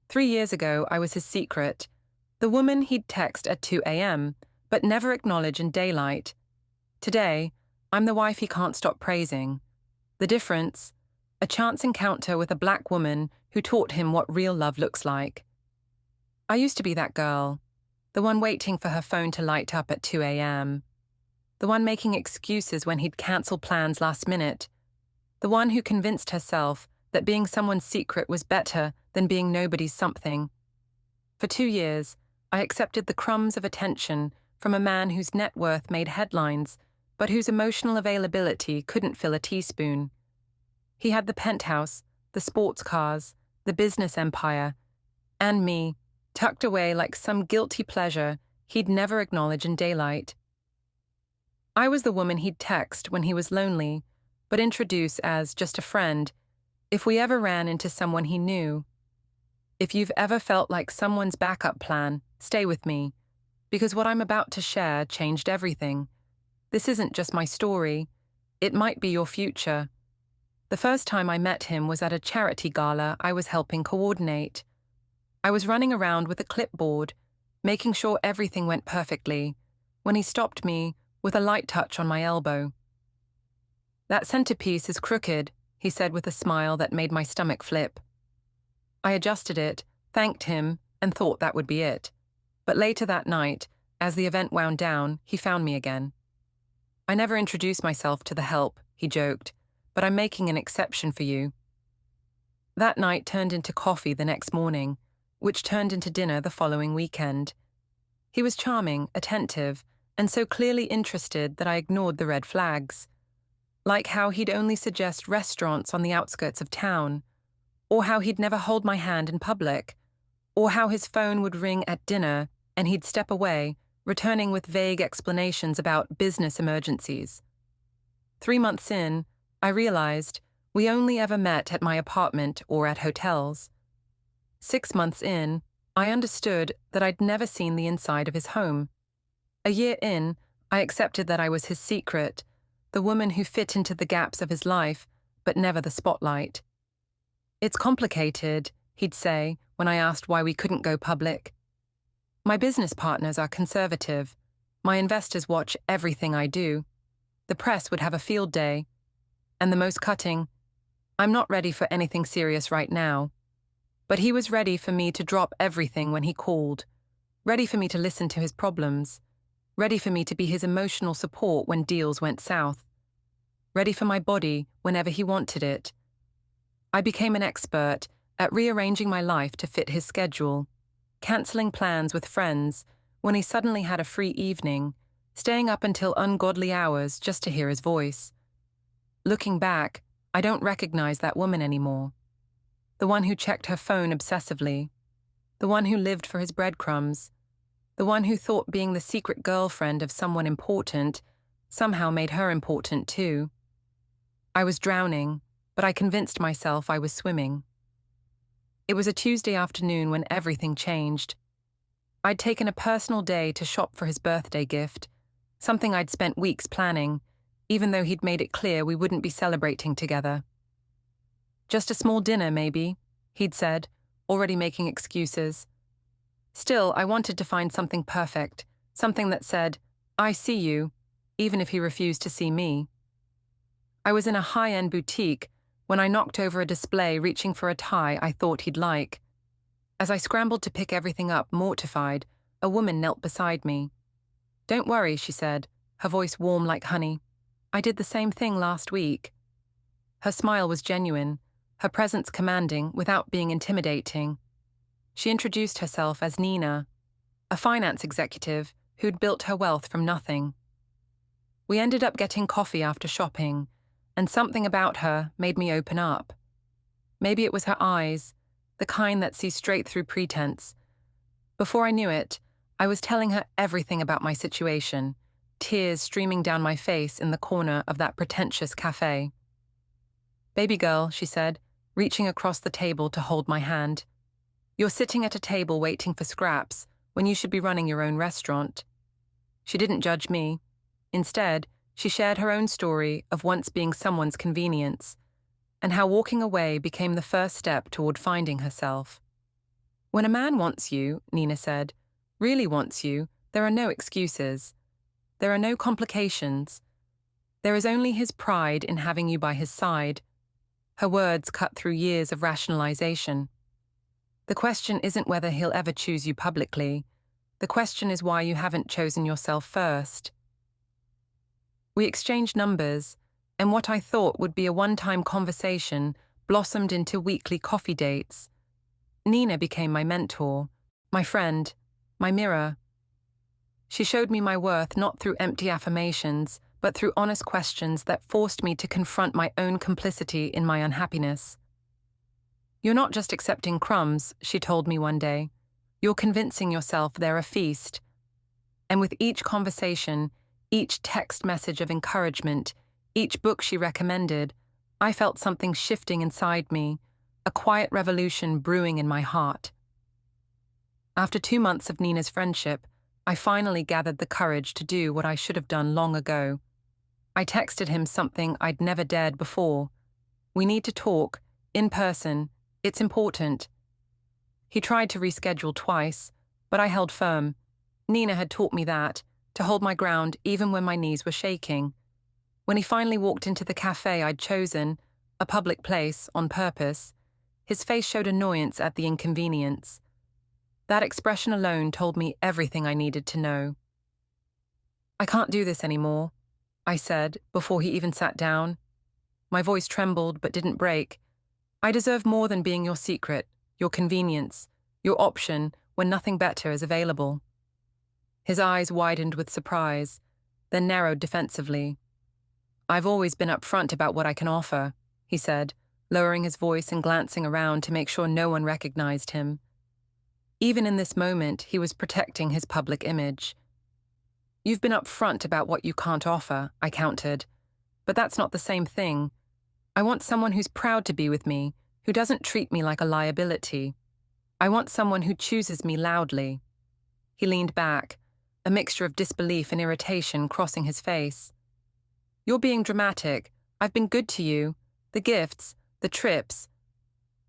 3 years ago, I was his secret, the woman he'd text at 2 a.m., but never acknowledge in daylight. Today, I'm the wife he can't stop praising. The difference? A chance encounter with a black woman who taught him what real love looks like. I used to be that girl, the one waiting for her phone to light up at 2 a.m., the one making excuses when he'd cancel plans last minute, the one who convinced herself that being someone's secret was better than being nobody's something. For 2 years, I accepted the crumbs of attention from a man whose net worth made headlines, but whose emotional availability couldn't fill a teaspoon. He had the penthouse, the sports cars, the business empire, and me, tucked away like some guilty pleasure he'd never acknowledge in daylight. I was the woman he'd text when he was lonely, but introduce as just a friend if we ever ran into someone he knew. If you've ever felt like someone's backup plan, stay with me, because what I'm about to share changed everything. This isn't just my story, it might be your future. The first time I met him was at a charity gala I was helping coordinate. I was running around with a clipboard, making sure everything went perfectly, when he stopped me with a light touch on my elbow. "That centerpiece is crooked," he said with a smile that made my stomach flip. I adjusted it, thanked him, and thought that would be it. But later that night, as the event wound down, he found me again. "I never introduced myself to the help," he joked, "but I'm making an exception for you." That night turned into coffee the next morning, which turned into dinner the following weekend. He was charming, attentive, and so clearly interested that I ignored the red flags. Like how he'd only suggest restaurants on the outskirts of town, or how he'd never hold my hand in public, or how his phone would ring at dinner and he'd step away, returning with vague explanations about business emergencies. 3 months in, I realized we only ever met at my apartment or at hotels. 6 months in, I understood that I'd never seen the inside of his home. A year in, I accepted that I was his secret, the woman who fit into the gaps of his life, but never the spotlight. "It's complicated," he'd say when I asked why we couldn't go public. "My business partners are conservative. My investors watch everything I do. The press would have a field day. And the most cutting, I'm not ready for anything serious right now." But he was ready for me to drop everything when he called, ready for me to listen to his problems, ready for me to be his emotional support when deals went south, ready for my body whenever he wanted it. I became an expert at rearranging my life to fit his schedule, cancelling plans with friends when he suddenly had a free evening, staying up until ungodly hours just to hear his voice. Looking back, I don't recognize that woman anymore. The one who checked her phone obsessively, the one who lived for his breadcrumbs, the one who thought being the secret girlfriend of someone important somehow made her important too. I was drowning, but I convinced myself I was swimming. It was a Tuesday afternoon when everything changed. I'd taken a personal day to shop for his birthday gift, something I'd spent weeks planning, even though he'd made it clear we wouldn't be celebrating together. "Just a small dinner, maybe," he'd said, already making excuses. Still, I wanted to find something perfect, something that said, "I see you," even if he refused to see me. I was in a high-end boutique when I knocked over a display reaching for a tie I thought he'd like. As I scrambled to pick everything up, mortified, a woman knelt beside me. "Don't worry," she said, her voice warm like honey. "I did the same thing last week." Her smile was genuine, her presence commanding without being intimidating. She introduced herself as Nina, a finance executive who'd built her wealth from nothing. We ended up getting coffee after shopping, and something about her made me open up. Maybe it was her eyes, the kind that see straight through pretense. Before I knew it, I was telling her everything about my situation, tears streaming down my face in the corner of that pretentious cafe. "Baby girl," she said, reaching across the table to hold my hand. "You're sitting at a table waiting for scraps when you should be running your own restaurant." She didn't judge me. Instead, she shared her own story of once being someone's convenience, and how walking away became the first step toward finding herself. When a man wants you, Nina said, really wants you, there are no excuses. There are no complications. There is only his pride in having you by his side. Her words cut through years of rationalization. The question isn't whether he'll ever choose you publicly. The question is why you haven't chosen yourself first. We exchanged numbers, and what I thought would be a one-time conversation blossomed into weekly coffee dates. Nina became my mentor, my friend, my mirror. She showed me my worth not through empty affirmations, but through honest questions that forced me to confront my own complicity in my unhappiness. "You're not just accepting crumbs," she told me one day. "You're convincing yourself they're a feast." And with each conversation, each text message of encouragement, each book she recommended, I felt something shifting inside me, a quiet revolution brewing in my heart. After 2 months of Nina's friendship, I finally gathered the courage to do what I should have done long ago. I texted him something I'd never dared before. "We need to talk, in person. It's important." He tried to reschedule twice, but I held firm. Nina had taught me that, to hold my ground even when my knees were shaking. When he finally walked into the cafe I'd chosen, a public place, on purpose, his face showed annoyance at the inconvenience. That expression alone told me everything I needed to know. "I can't do this anymore," I said before he even sat down. My voice trembled but didn't break. "I deserve more than being your secret, your convenience, your option when nothing better is available." His eyes widened with surprise, then narrowed defensively. "I've always been upfront about what I can offer," he said, lowering his voice and glancing around to make sure no one recognized him. Even in this moment, he was protecting his public image. "You've been upfront about what you can't offer," I countered. "But that's not the same thing. I want someone who's proud to be with me, who doesn't treat me like a liability. I want someone who chooses me loudly." He leaned back, a mixture of disbelief and irritation crossing his face. "You're being dramatic. I've been good to you. The gifts, the trips."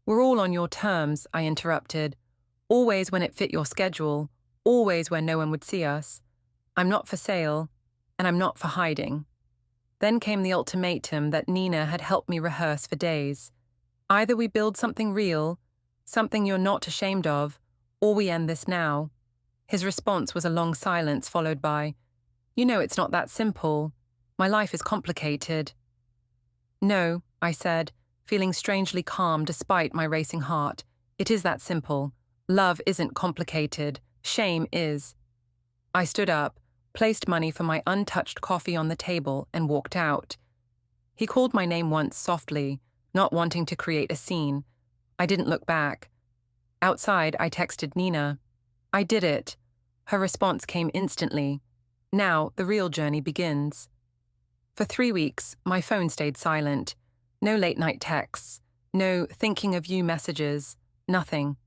"We're all on your terms," I interrupted. "Always when it fit your schedule, always when no one would see us. I'm not for sale, and I'm not for hiding." Then came the ultimatum that Nina had helped me rehearse for days. "Either we build something real, something you're not ashamed of, or we end this now." His response was a long silence followed by, "You know it's not that simple. My life is complicated." "No," I said, feeling strangely calm despite my racing heart. "It is that simple. Love isn't complicated. Shame is." I stood up, placed money for my untouched coffee on the table, and walked out. He called my name once softly, not wanting to create a scene. I didn't look back. Outside, I texted Nina. "I did it." Her response came instantly. "Now, the real journey begins." For 3 weeks, my phone stayed silent. No late-night texts, no thinking of you messages, nothing.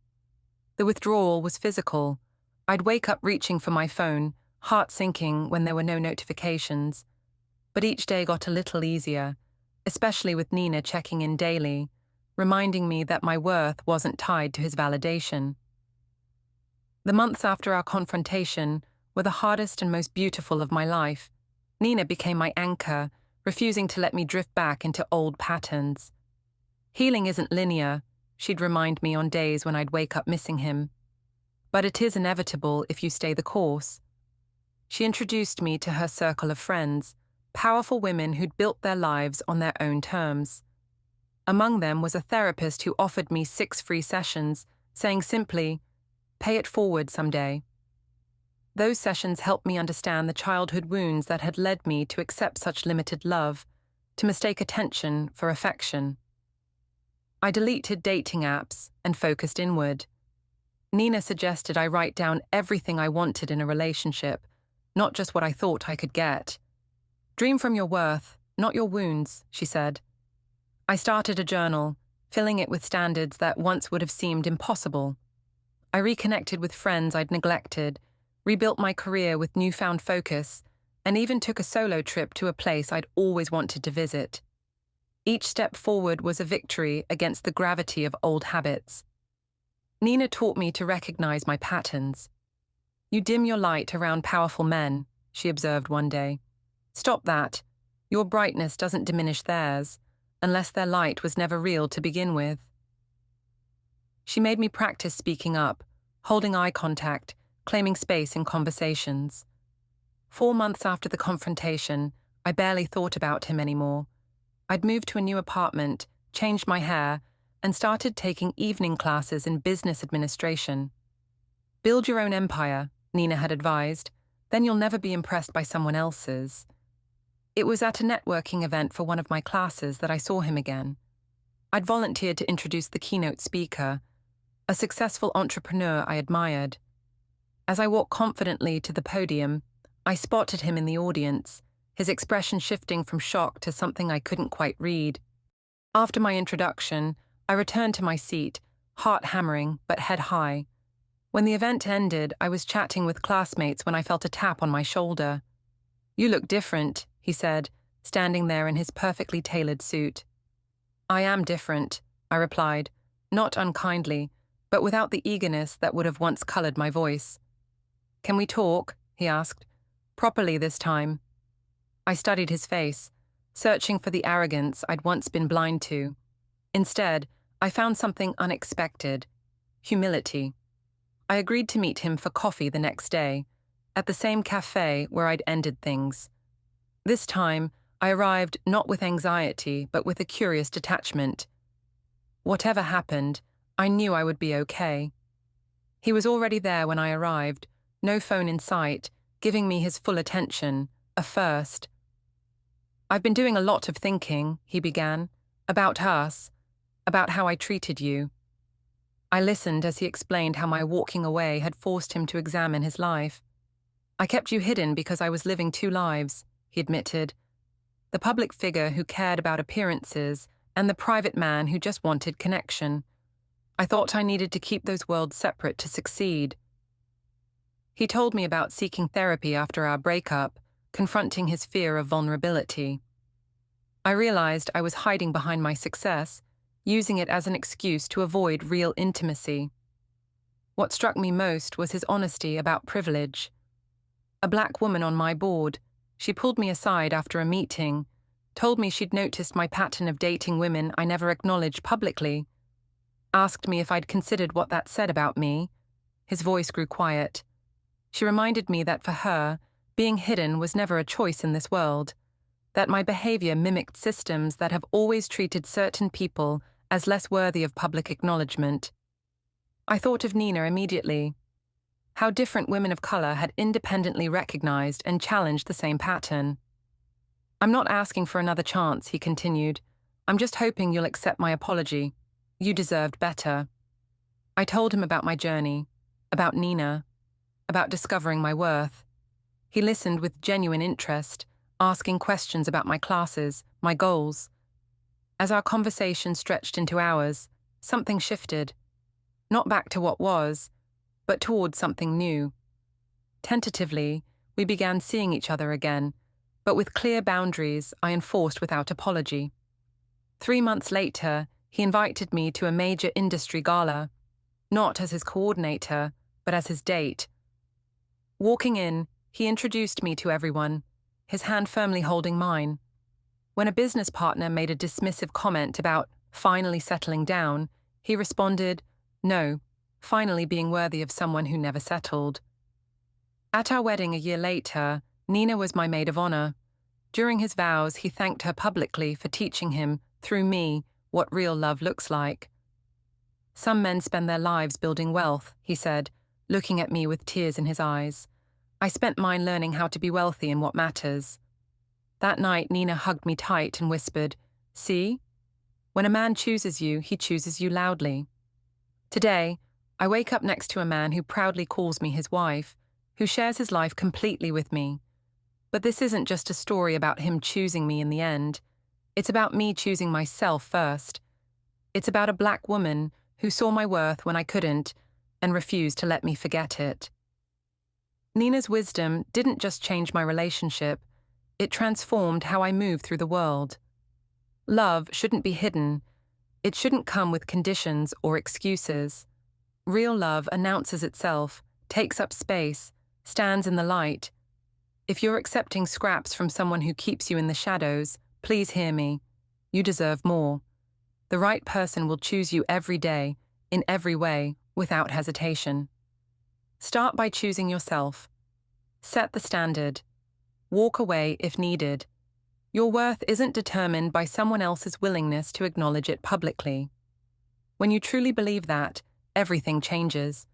The withdrawal was physical. I'd wake up reaching for my phone, heart sinking when there were no notifications. But each day got a little easier, especially with Nina checking in daily, reminding me that my worth wasn't tied to his validation. The months after our confrontation were the hardest and most beautiful of my life. Nina became my anchor, refusing to let me drift back into old patterns. "Healing isn't linear," she'd remind me on days when I'd wake up missing him. "But it is inevitable if you stay the course." She introduced me to her circle of friends, powerful women who'd built their lives on their own terms. Among them was a therapist who offered me 6 free sessions, saying simply, "Pay it forward someday." Those sessions helped me understand the childhood wounds that had led me to accept such limited love, to mistake attention for affection. I deleted dating apps and focused inward. Nina suggested I write down everything I wanted in a relationship, not just what I thought I could get. "Dream from your worth, not your wounds," she said. I started a journal, filling it with standards that once would have seemed impossible. I reconnected with friends I'd neglected, rebuilt my career with newfound focus, and even took a solo trip to a place I'd always wanted to visit. Each step forward was a victory against the gravity of old habits. Nina taught me to recognize my patterns. You dim your light around powerful men, she observed one day. Stop that. Your brightness doesn't diminish theirs, unless their light was never real to begin with. She made me practice speaking up, holding eye contact, claiming space in conversations. 4 months after the confrontation, I barely thought about him anymore. I'd moved to a new apartment, changed my hair, and started taking evening classes in business administration. Build your own empire, Nina had advised, then you'll never be impressed by someone else's. It was at a networking event for one of my classes that I saw him again. I'd volunteered to introduce the keynote speaker, a successful entrepreneur I admired. As I walked confidently to the podium, I spotted him in the audience, his expression shifting from shock to something I couldn't quite read. After my introduction, I returned to my seat, heart hammering but head high. When the event ended, I was chatting with classmates when I felt a tap on my shoulder. "You look different," he said, standing there in his perfectly tailored suit. "I am different," I replied, not unkindly, but without the eagerness that would have once colored my voice. "Can we talk?" he asked. "Properly this time." I studied his face, searching for the arrogance I'd once been blind to. Instead, I found something unexpected: humility. I agreed to meet him for coffee the next day, at the same cafe where I'd ended things. This time, I arrived not with anxiety, but with a curious detachment. Whatever happened, I knew I would be okay. He was already there when I arrived, no phone in sight, giving me his full attention, a first. "I've been doing a lot of thinking," he began, "about us, about how I treated you." I listened as he explained how my walking away had forced him to examine his life. "I kept you hidden because I was living two lives," he admitted. The public figure who cared about appearances and the private man who just wanted connection. I thought I needed to keep those worlds separate to succeed. He told me about seeking therapy after our breakup, confronting his fear of vulnerability. I realized I was hiding behind my success, using it as an excuse to avoid real intimacy. What struck me most was his honesty about privilege. A black woman on my board, she pulled me aside after a meeting, told me she'd noticed my pattern of dating women I never acknowledged publicly, asked me if I'd considered what that said about me. His voice grew quiet. She reminded me that for her, being hidden was never a choice in this world, that my behavior mimicked systems that have always treated certain people as less worthy of public acknowledgement. I thought of Nina immediately. How different women of color had independently recognized and challenged the same pattern. "I'm not asking for another chance," he continued. "I'm just hoping you'll accept my apology. You deserved better." I told him about my journey, about Nina, about discovering my worth. He listened with genuine interest, asking questions about my classes, my goals. As our conversation stretched into hours, something shifted. Not back to what was, but towards something new. Tentatively, we began seeing each other again, but with clear boundaries I enforced without apology. 3 months later, he invited me to a major industry gala, not as his coordinator, but as his date. Walking in, he introduced me to everyone, his hand firmly holding mine. When a business partner made a dismissive comment about finally settling down, he responded, "No, finally being worthy of someone who never settled." At our wedding a year later, Nina was my maid of honor. During his vows, he thanked her publicly for teaching him, through me, what real love looks like. "Some men spend their lives building wealth," he said, looking at me with tears in his eyes. "I spent mine learning how to be wealthy in what matters." That night, Nina hugged me tight and whispered, "See? When a man chooses you, he chooses you loudly." Today, I wake up next to a man who proudly calls me his wife, who shares his life completely with me. But this isn't just a story about him choosing me in the end. It's about me choosing myself first. It's about a black woman who saw my worth when I couldn't and refused to let me forget it. Nina's wisdom didn't just change my relationship, it transformed how I move through the world. Love shouldn't be hidden. It shouldn't come with conditions or excuses. Real love announces itself, takes up space, stands in the light. If you're accepting scraps from someone who keeps you in the shadows, please hear me. You deserve more. The right person will choose you every day, in every way, without hesitation. Start by choosing yourself. Set the standard. Walk away if needed. Your worth isn't determined by someone else's willingness to acknowledge it publicly. When you truly believe that, everything changes.